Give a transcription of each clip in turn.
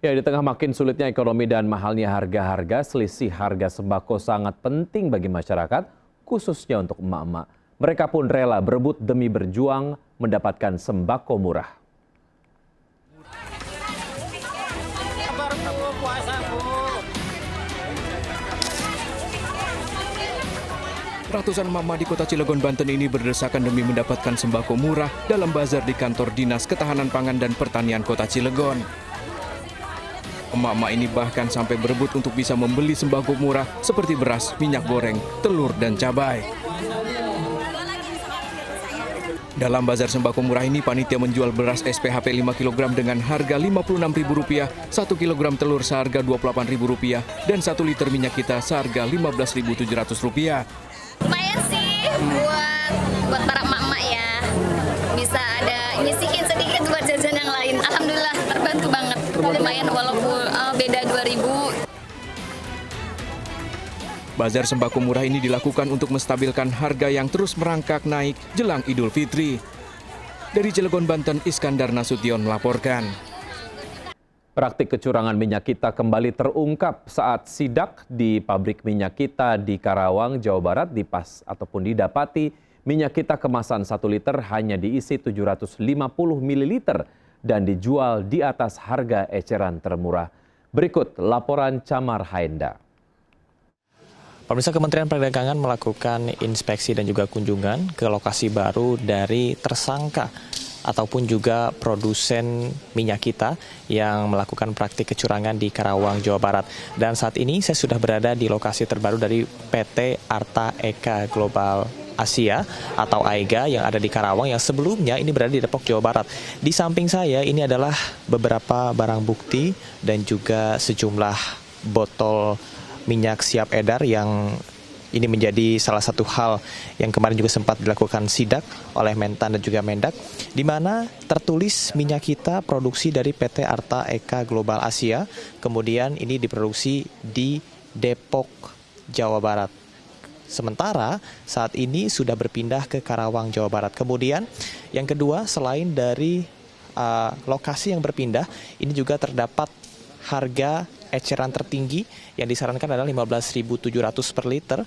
Ya, di tengah makin sulitnya ekonomi dan mahalnya harga-harga, selisih harga sembako sangat penting bagi masyarakat, khususnya untuk emak-emak. Mereka pun rela berebut demi berjuang mendapatkan sembako murah. Ratusan mama di kota Cilegon, Banten ini berdesakan demi mendapatkan sembako murah dalam bazar di kantor Dinas Ketahanan Pangan dan Pertanian Kota Cilegon. Emak-emak ini bahkan sampai berebut untuk bisa membeli sembako murah seperti beras, minyak goreng, telur, dan cabai. Dalam bazar sembako murah ini, panitia menjual beras SPHP 5 kg dengan harga Rp56.000, 1 kg telur seharga Rp28.000, dan 1 liter minyak kita seharga Rp15.700. Lumayan sih buat para emak-emak ya. Bisa ada nyisihin sedikit buat jajan yang lain. Alhamdulillah terbantu banget. Lumayan walaupun beda 2.000. Bazar sembako murah ini dilakukan untuk menstabilkan harga yang terus merangkak naik jelang Idul Fitri. Dari Cilegon, Banten, Iskandar Nasution melaporkan. Praktik kecurangan minyak kita kembali terungkap saat sidak di pabrik minyak kita di Karawang, Jawa Barat didapati minyak kita kemasan 1 liter hanya diisi 750 ml dan dijual di atas harga eceran termurah. Berikut laporan Camar Haenda. Pemirsa, Kementerian Perdagangan melakukan inspeksi dan juga kunjungan ke lokasi baru dari tersangka ataupun juga produsen minyak kita yang melakukan praktik kecurangan di Karawang, Jawa Barat. Dan saat ini saya sudah berada di lokasi terbaru dari PT Arta Eka Global Asia atau AEGA yang ada di Karawang, yang sebelumnya ini berada di Depok, Jawa Barat. Di samping saya ini adalah beberapa barang bukti dan juga sejumlah botol minyak siap edar yang ini menjadi salah satu hal yang kemarin juga sempat dilakukan sidak oleh Mentan dan juga Mendak, di mana tertulis minyak kita produksi dari PT Arta Eka Global Asia, kemudian ini diproduksi di Depok, Jawa Barat. Sementara saat ini sudah berpindah ke Karawang, Jawa Barat. Kemudian yang kedua, selain dari lokasi yang berpindah, ini juga terdapat harga eceran tertinggi yang disarankan adalah Rp15.700 per liter.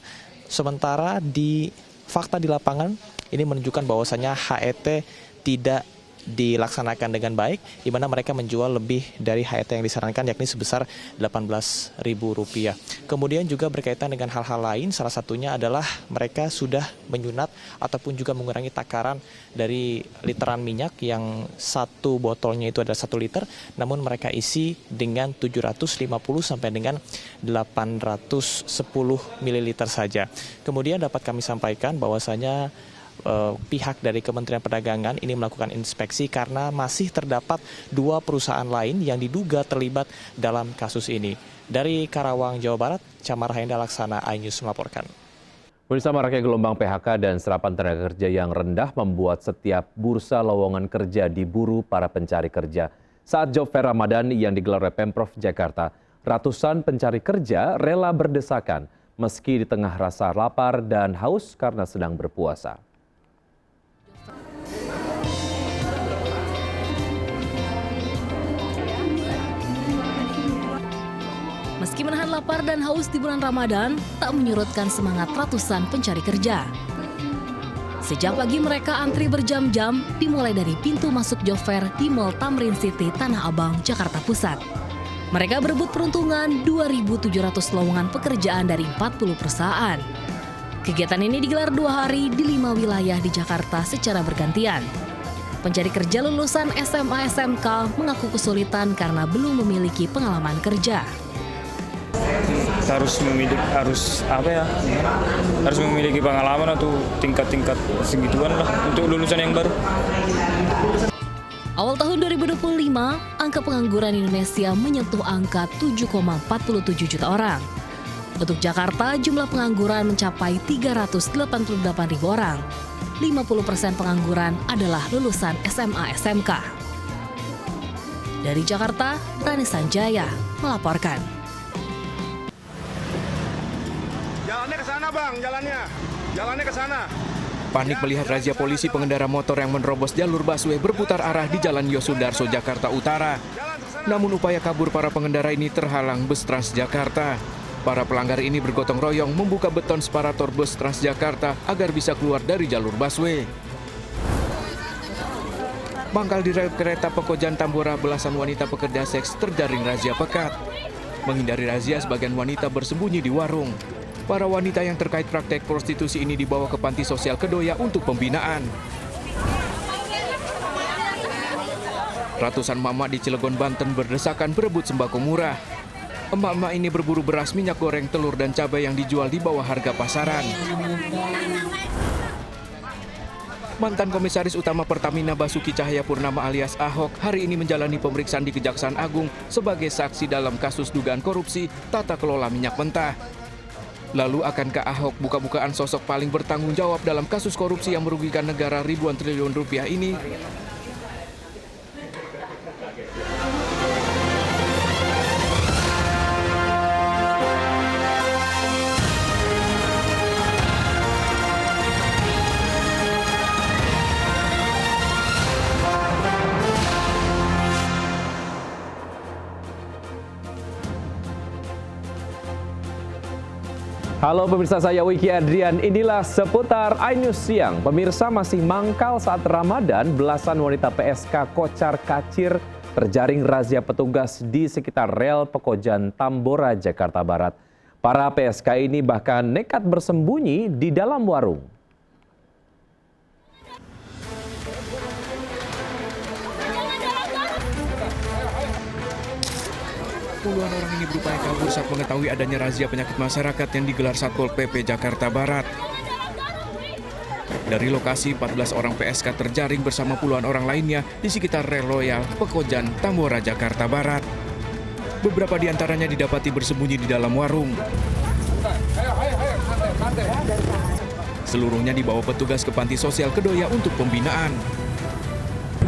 Sementara di fakta di lapangan ini menunjukkan bahwasannya HET tidak dilaksanakan dengan baik, di mana mereka menjual lebih dari HET yang disarankan, yakni sebesar Rp18.000. Kemudian juga berkaitan dengan hal-hal lain, salah satunya adalah mereka sudah menyunat ataupun juga mengurangi takaran dari literan minyak yang satu botolnya itu adalah 1 liter, namun mereka isi dengan 750 sampai dengan 810 ml saja. Kemudian dapat kami sampaikan bahwasanya pihak dari Kementerian Perdagangan ini melakukan inspeksi karena masih terdapat 2 perusahaan lain yang diduga terlibat dalam kasus ini. Dari Karawang, Jawa Barat, Camar Haenda Laksana, iNews melaporkan. Pemirsa, maraknya gelombang PHK dan serapan tenaga kerja yang rendah membuat setiap bursa lowongan kerja diburu para pencari kerja. Saat Job Fair Ramadan yang digelar oleh Pemprov Jakarta, ratusan pencari kerja rela berdesakan meski di tengah rasa lapar dan haus karena sedang berpuasa. Meski menahan lapar dan haus di bulan Ramadan, tak menyurutkan semangat ratusan pencari kerja. Sejak pagi mereka antri berjam-jam, dimulai dari pintu masuk Job Fair di Mall Tamrin City, Tanah Abang, Jakarta Pusat. Mereka berebut peruntungan 2.700 lowongan pekerjaan dari 40 perusahaan. Kegiatan ini digelar 2 hari di 5 wilayah di Jakarta secara bergantian. Pencari kerja lulusan SMA SMK mengaku kesulitan karena belum memiliki pengalaman kerja. harus memiliki pengalaman atau tingkat-tingkat segituan lah untuk lulusan yang baru. Awal tahun 2025, angka pengangguran Indonesia menyentuh angka 7,47 juta orang. Untuk Jakarta, jumlah pengangguran mencapai 388.000 orang. 50% pengangguran adalah lulusan SMA SMK. Dari Jakarta, Rani Sanjaya melaporkan. Jalannya ke sana, Bang, jalannya ke sana. Panik melihat razia polisi pengendara motor yang menerobos jalur busway berputar arah di Jalan Yosudarso, Jakarta Utara. Namun upaya kabur para pengendara ini terhalang bus Transjakarta. Para pelanggar ini bergotong royong membuka beton separator bus Transjakarta agar bisa keluar dari jalur busway. Mangkal di rel kereta Pekojan Tambora, belasan wanita pekerja seks terjaring razia pekat. Menghindari razia, sebagian wanita bersembunyi di warung. Para wanita yang terkait praktek prostitusi ini dibawa ke panti sosial Kedoya untuk pembinaan. Ratusan mama di Cilegon, Banten berdesakan berebut sembako murah. Emak-emak ini berburu beras, minyak goreng, telur, dan cabai yang dijual di bawah harga pasaran. Mantan Komisaris Utama Pertamina Basuki Cahayapurnama alias Ahok hari ini menjalani pemeriksaan di Kejaksaan Agung sebagai saksi dalam kasus dugaan korupsi tata kelola minyak mentah. Lalu akankah Ahok buka-bukaan sosok paling bertanggung jawab dalam kasus korupsi yang merugikan negara ribuan triliun rupiah ini? Halo pemirsa, saya Wiki Adrian. Inilah seputar iNews Siang. Pemirsa, masih mangkal saat Ramadan, belasan wanita PSK kocar-kacir terjaring razia petugas di sekitar rel Pekojan Tambora, Jakarta Barat. Para PSK ini bahkan nekat bersembunyi di dalam warung. Puluhan orang ini berupaya kabur saat mengetahui adanya razia penyakit masyarakat yang digelar Satpol PP Jakarta Barat. Dari lokasi, 14 orang PSK terjaring bersama puluhan orang lainnya di sekitar rel Royal Pekojan Tambora, Jakarta Barat. Beberapa di antaranya didapati bersembunyi di dalam warung. Seluruhnya dibawa petugas ke panti sosial Kedoya untuk pembinaan.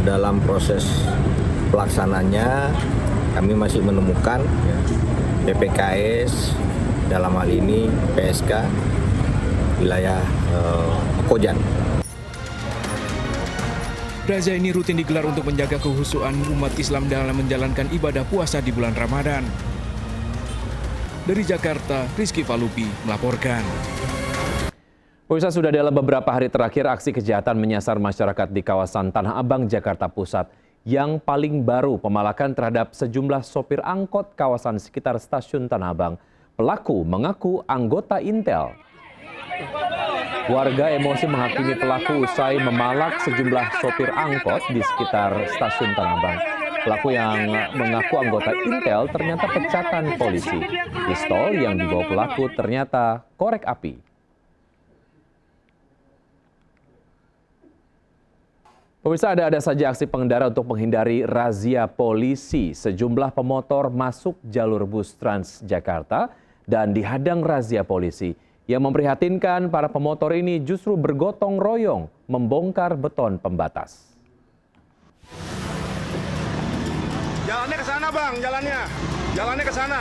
Dalam proses pelaksananya, kami masih menemukan PPKS, dalam hal ini PSK wilayah Pekojan. Razia ini rutin digelar untuk menjaga kehusuan umat Islam dalam menjalankan ibadah puasa di bulan Ramadan. Dari Jakarta, Rizky Falupi melaporkan. Pemirsa, sudah dalam beberapa hari terakhir aksi kejahatan menyasar masyarakat di kawasan Tanah Abang, Jakarta Pusat. Yang paling baru, pemalakan terhadap sejumlah sopir angkot kawasan sekitar stasiun Tanah Abang. Pelaku mengaku anggota Intel. Warga emosi menghakimi pelaku usai memalak sejumlah sopir angkot di sekitar stasiun Tanah Abang. Pelaku yang mengaku anggota Intel ternyata pecatan polisi. Pistol yang dibawa pelaku ternyata korek api. Pemirsa, ada saja aksi pengendara untuk menghindari razia polisi. Sejumlah pemotor masuk jalur bus Transjakarta dan dihadang razia polisi. Yang memprihatinkan, para pemotor ini justru bergotong royong membongkar beton pembatas. Jalannya ke sana bang, jalannya ke sana.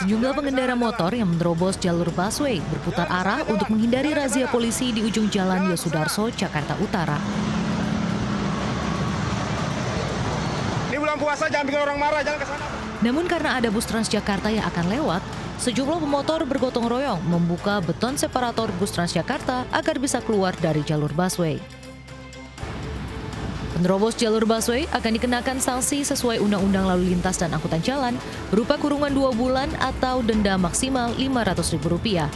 Sejumlah pengendara motor yang menerobos jalur busway berputar arah untuk menghindari razia polisi di ujung jalan Yosudarso, Jakarta Utara. Bulan puasa jangan bikin orang marah, jangan ke sana. Namun karena ada bus Transjakarta yang akan lewat, sejumlah pemotor bergotong royong membuka beton separator bus Transjakarta agar bisa keluar dari jalur busway. Penerobos jalur busway akan dikenakan sanksi sesuai Undang-Undang Lalu Lintas dan Angkutan Jalan berupa kurungan 2 bulan atau denda maksimal Rp500.000.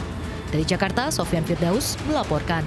Dari Jakarta, Sofyan Firdaus melaporkan.